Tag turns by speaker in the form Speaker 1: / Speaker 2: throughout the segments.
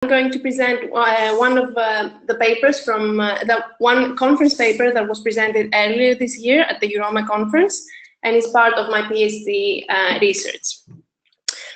Speaker 1: I'm going to present one of the papers from the one conference paper that was presented earlier this year at the Euroma conference, and is part of my PhD research.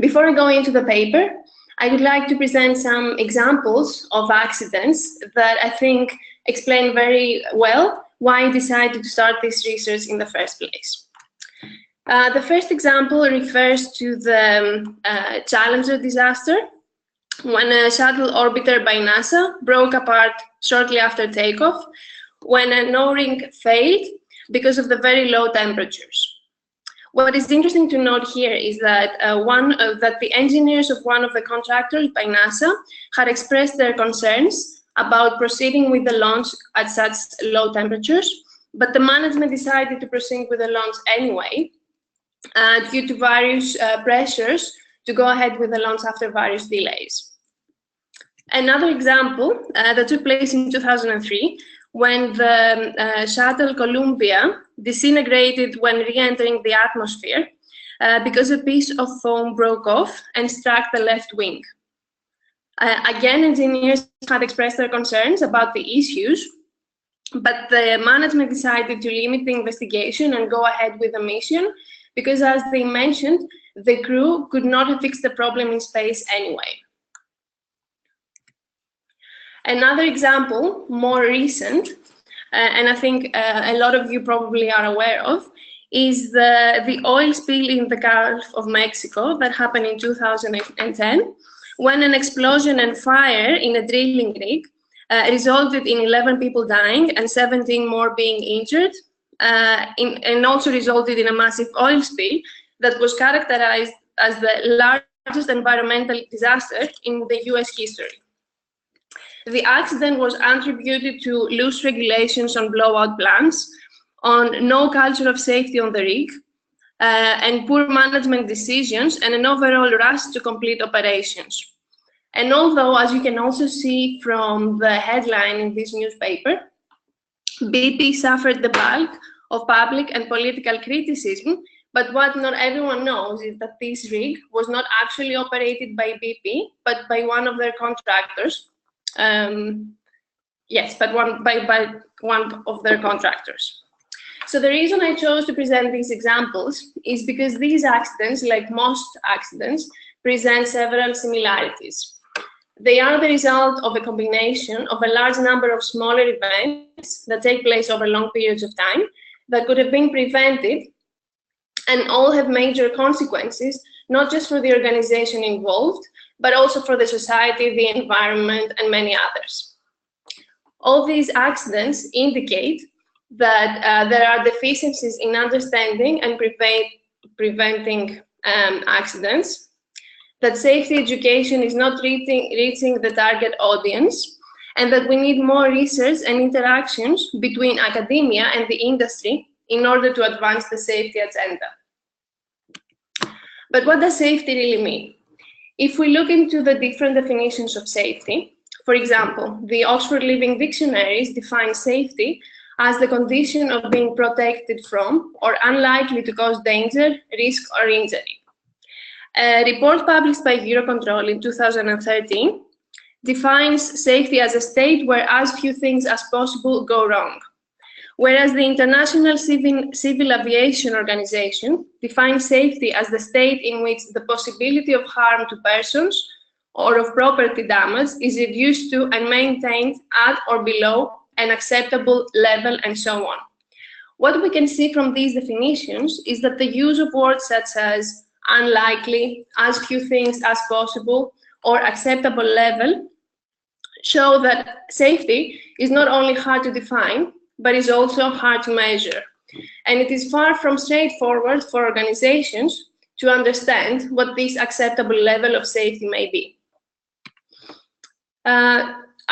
Speaker 1: Before I go into the paper, I would like to present some examples of accidents that I think explain very well why I decided to start this research in the first place. The first example refers to the Challenger disaster, when a shuttle orbiter by NASA broke apart shortly after takeoff, when an O-ring failed because of the very low temperatures. What is interesting to note here is that that the engineers of one of the contractors by NASA had expressed their concerns about proceeding with the launch at such low temperatures, but the management decided to proceed with the launch anyway, due to various pressures to go ahead with the launch after various delays. Another example that took place in 2003, when the shuttle Columbia disintegrated when re-entering the atmosphere because a piece of foam broke off and struck the left wing. Again, engineers had expressed their concerns about the issues, but the management decided to limit the investigation and go ahead with the mission because, as they mentioned, the crew could not have fixed the problem in space anyway. Another example, more recent, and I think a lot of you probably are aware of, is the oil spill in the Gulf of Mexico that happened in 2010, when an explosion and fire in a drilling rig resulted in 11 people dying and 17 more being injured, and also resulted in a massive oil spill that was characterized as the largest environmental disaster in the US history. The accident was attributed to loose regulations on blowout plants, on no culture of safety on the rig, and poor management decisions, and an overall rush to complete operations. And although, as you can also see from the headline in this newspaper, BP suffered the bulk of public and political criticism, but what not everyone knows is that this rig was not actually operated by BP, but by one of their contractors. Yes, but by one of their contractors. So the reason I chose to present these examples is because these accidents, like most accidents, present several similarities. They are the result of a combination of a large number of smaller events that take place over long periods of time that could have been prevented, and all have major consequences, not just for the organization involved, but also for the society, the environment, and many others. All these accidents indicate that there are deficiencies in understanding and preventing accidents, that safety education is not reaching the target audience, and that we need more research and interactions between academia and the industry in order to advance the safety agenda. But what does safety really mean? If we look into the different definitions of safety, for example, the Oxford Living Dictionaries define safety as the condition of being protected from or unlikely to cause danger, risk, or injury. A report published by Eurocontrol in 2013 defines safety as a state where as few things as possible go wrong, whereas the International Civil Aviation Organization defines safety as the state in which the possibility of harm to persons or of property damage is reduced to and maintained at or below an acceptable level, and so on. What we can see from these definitions is that the use of words such as unlikely, as few things as possible, or acceptable level show that safety is not only hard to define, but is also hard to measure. And it is far from straightforward for organizations to understand what this acceptable level of safety may be.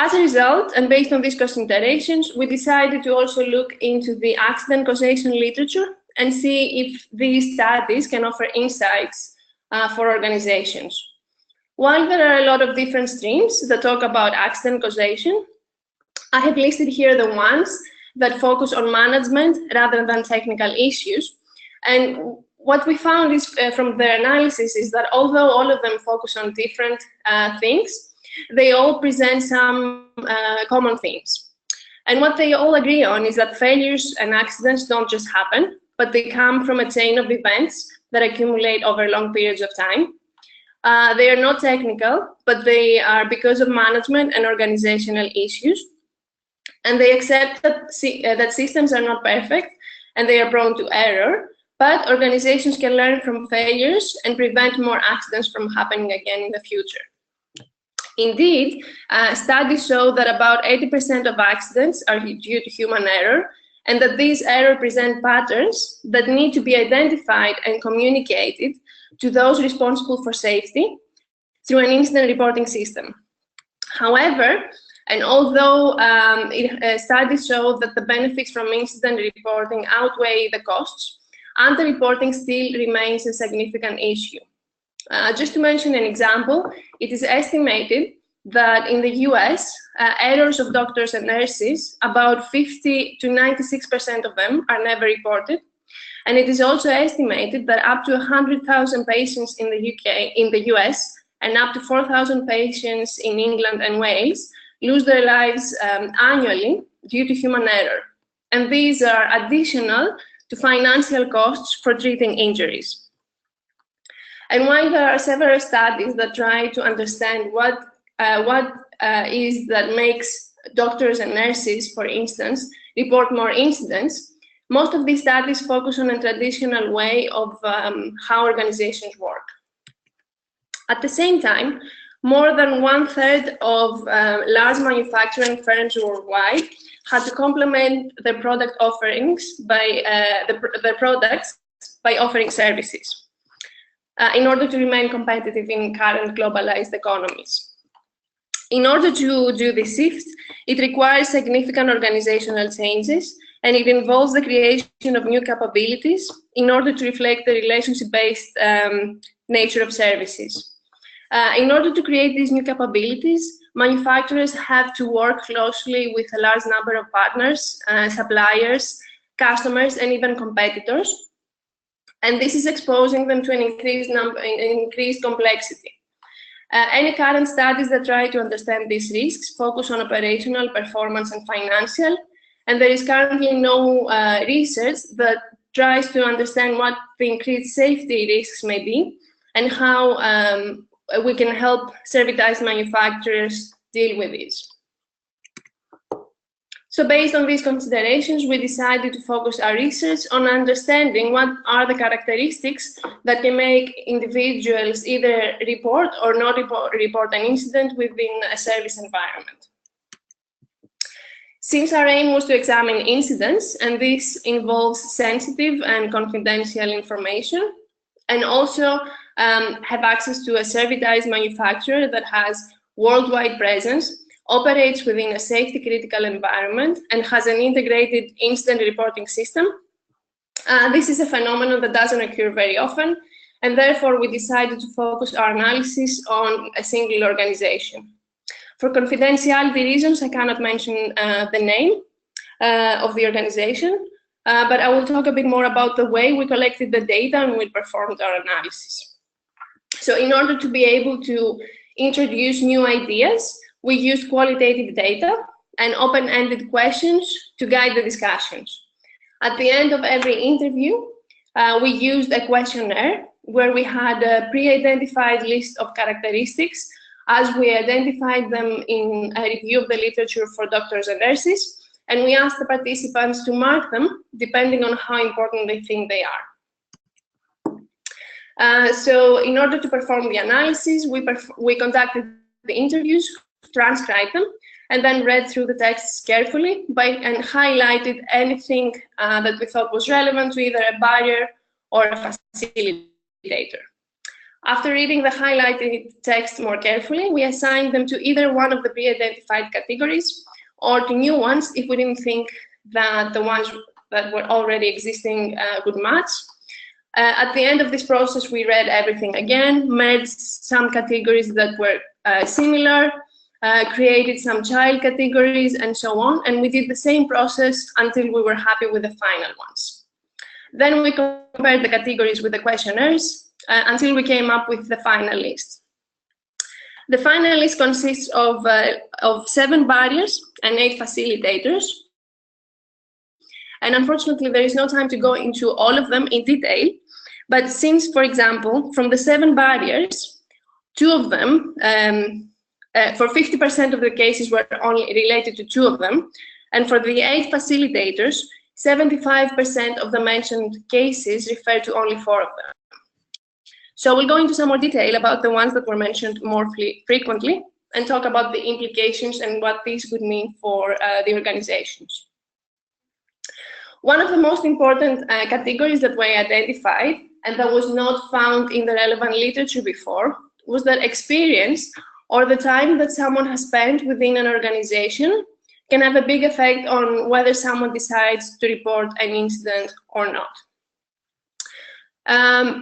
Speaker 1: As a result, and based on these considerations, we decided to also look into the accident causation literature and see if these studies can offer insights for organizations. While there are a lot of different streams that talk about accident causation, I have listed here the ones that focus on management rather than technical issues. And what we found is from their analysis is that although all of them focus on different things, they all present some common themes. And what they all agree on is that failures and accidents don't just happen, but they come from a chain of events that accumulate over long periods of time. They are not technical, but they are because of management and organizational issues. And they accept that, that systems are not perfect and they are prone to error, but organizations can learn from failures and prevent more accidents from happening again in the future. Indeed, studies show that about 80% of accidents are due to human error, and that these errors present patterns that need to be identified and communicated to those responsible for safety through an incident reporting system. However, and although studies show that the benefits from incident reporting outweigh the costs, underreporting still remains a significant issue. Just to mention an example, it is estimated that in the US, errors of doctors and nurses, about 50 to 96% of them are never reported. And it is also estimated that up to 100,000 patients in the US, and up to 4,000 patients in England and Wales lose their lives annually due to human error. And these are additional to financial costs for treating injuries. And while there are several studies that try to understand what is that makes doctors and nurses, for instance, report more incidents, most of these studies focus on a traditional way of how organizations work. At the same time, more than 1/3 of large manufacturing firms worldwide had to complement their product offerings by their products by offering services in order to remain competitive in current globalized economies. In order to do this shift, it requires significant organizational changes, and it involves the creation of new capabilities in order to reflect the relationship-based nature of services. In order to create these new capabilities, manufacturers have to work closely with a large number of partners, suppliers, customers, and even competitors. And this is exposing them to an increased complexity. Any current studies that try to understand these risks focus on operational, performance, and financial, and there is currently no research that tries to understand what the increased safety risks may be and how we can help servitized manufacturers deal with these. So based on these considerations, we decided to focus our research on understanding what are the characteristics that can make individuals either report or not report an incident within a service environment. Since our aim was to examine incidents, and this involves sensitive and confidential information, and also have access to a servitized manufacturer that has worldwide presence, operates within a safety critical environment, and has an integrated incident reporting system. This is a phenomenon that doesn't occur very often, and therefore we decided to focus our analysis on a single organization. For confidentiality reasons, I cannot mention the name of the organization, but I will talk a bit more about the way we collected the data and we performed our analysis. So in order to be able to introduce new ideas, we used qualitative data and open-ended questions to guide the discussions. At the end of every interview, we used a questionnaire where we had a pre-identified list of characteristics as we identified them in a review of the literature for doctors and nurses, and we asked the participants to mark them depending on how important they think they are. So in order to perform the analysis, we conducted the interviews, transcribed them, and then read through the texts carefully and highlighted anything that we thought was relevant to either a buyer or a facilitator. After reading the highlighted text more carefully, we assigned them to either one of the pre-identified categories or to new ones if we didn't think that the ones that were already existing would match. At the end of this process, we read everything again, merged some categories that were similar, created some child categories, and so on. And we did the same process until we were happy with the final ones. Then we compared the categories with the questionnaires until we came up with the final list. The final list consists of 7 barriers and 8 facilitators. And unfortunately, there is no time to go into all of them in detail. But since, for example, from the 7 barriers, 2 of them, for 50% of the cases were only related to 2 of them, and for the 8 facilitators, 75% of the mentioned cases refer to only 4 of them. So we'll go into some more detail about the ones that were mentioned more frequently and talk about the implications and what these would mean for the organizations. One of the most important categories that were identified and that was not found in the relevant literature before was that experience, or the time that someone has spent within an organization, can have a big effect on whether someone decides to report an incident or not.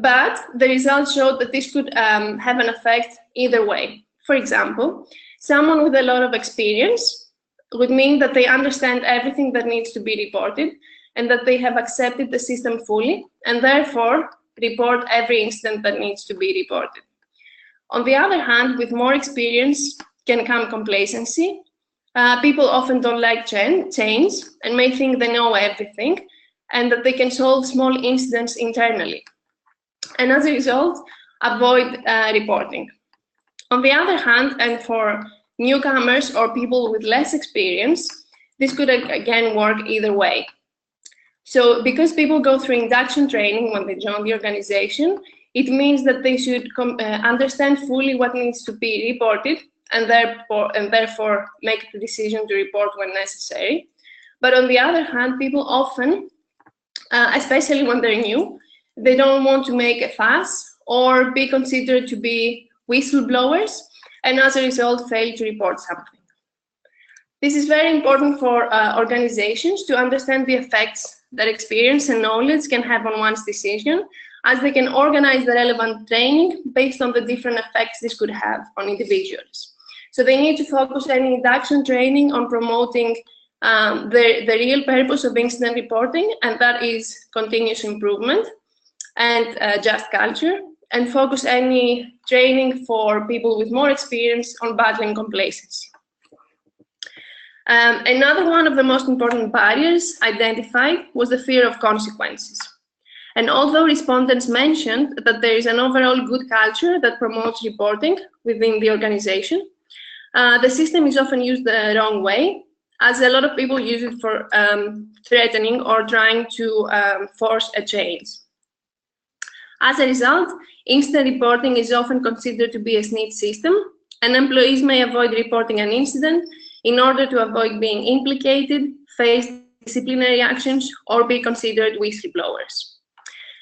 Speaker 1: But the results showed that this could have an effect either way. For example, someone with a lot of experience would mean that they understand everything that needs to be reported and that they have accepted the system fully and therefore report every incident that needs to be reported. On the other hand, with more experience can come complacency. People often don't like change and may think they know everything and that they can solve small incidents internally, and as a result, avoid reporting. On the other hand, and for newcomers or people with less experience, this could again work either way. So because people go through induction training when they join the organization, it means that they should understand fully what needs to be reported and therefore make the decision to report when necessary. But on the other hand, people often, especially when they're new, they don't want to make a fuss or be considered to be whistleblowers, and as a result fail to report something. This is very important for organizations to understand the effects that experience and knowledge can have on one's decision, as they can organize the relevant training based on the different effects this could have on individuals. So they need to focus any induction training on promoting the real purpose of incident reporting, and that is continuous improvement and just culture, and focus any training for people with more experience on battling complacency. Another one of the most important barriers identified was the fear of consequences. And although respondents mentioned that there is an overall good culture that promotes reporting within the organization, the system is often used the wrong way, as a lot of people use it for threatening or trying to force a change. As a result, incident reporting is often considered to be a snitch system, and employees may avoid reporting an incident in order to avoid being implicated, face disciplinary actions, or be considered whistleblowers.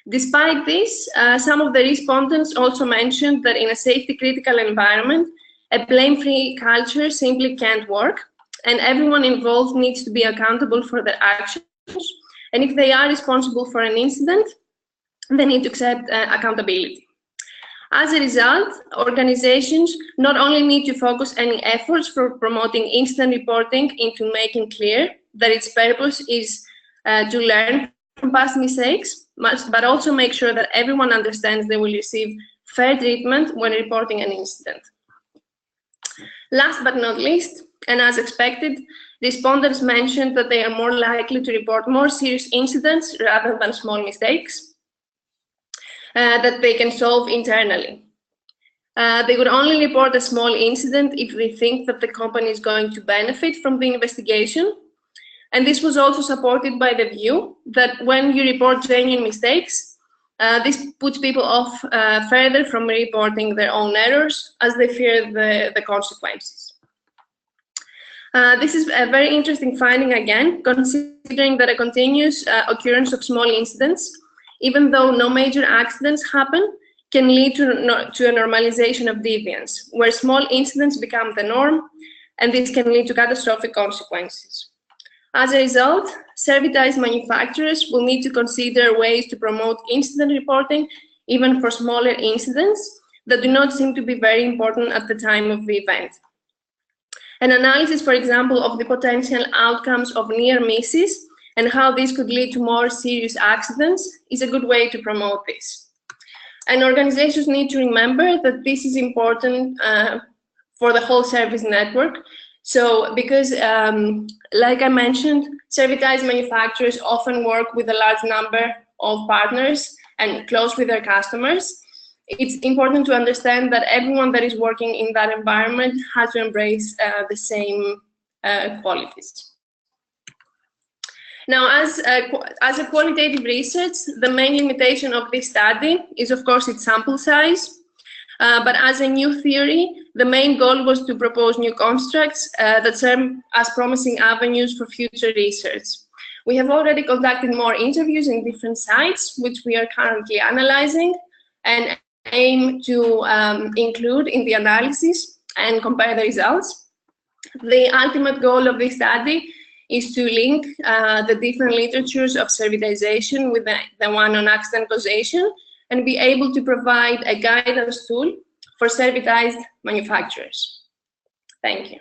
Speaker 1: Despite this, some of the respondents also mentioned that in a safety-critical environment, a blame-free culture simply can't work, and everyone involved needs to be accountable for their actions. And if they are responsible for an incident, they need to accept accountability. As a result, organizations not only need to focus any efforts for promoting incident reporting into making clear that its purpose is to learn from past mistakes, but also make sure that everyone understands they will receive fair treatment when reporting an incident. Last but not least, and as expected, respondents mentioned that they are more likely to report more serious incidents rather than small mistakes that they can solve internally. They would only report a small incident if they think that the company is going to benefit from the investigation. And this was also supported by the view that when you report genuine mistakes, this puts people off further from reporting their own errors, as they fear the consequences. This is a very interesting finding again, considering that a continuous occurrence of small incidents, even though no major accidents happen, can lead to a normalization of deviance, where small incidents become the norm, and this can lead to catastrophic consequences. As a result, servitized manufacturers will need to consider ways to promote incident reporting, even for smaller incidents that do not seem to be very important at the time of the event. An analysis, for example, of the potential outcomes of near misses and how this could lead to more serious accidents is a good way to promote this. And organizations need to remember that this is important for the whole service network. So because, like I mentioned, servitized manufacturers often work with a large number of partners and close with their customers, it's important to understand that everyone that is working in that environment has to embrace the same qualities. Now, as a qualitative research, the main limitation of this study is, of course, its sample size. But as a new theory, the main goal was to propose new constructs that serve as promising avenues for future research. We have already conducted more interviews in different sites, which we are currently analyzing, and aim to include in the analysis and compare the results. The ultimate goal of this study is to link the different literatures of servitization with the one on accident causation, and be able to provide a guidance tool for servitized manufacturers. Thank you.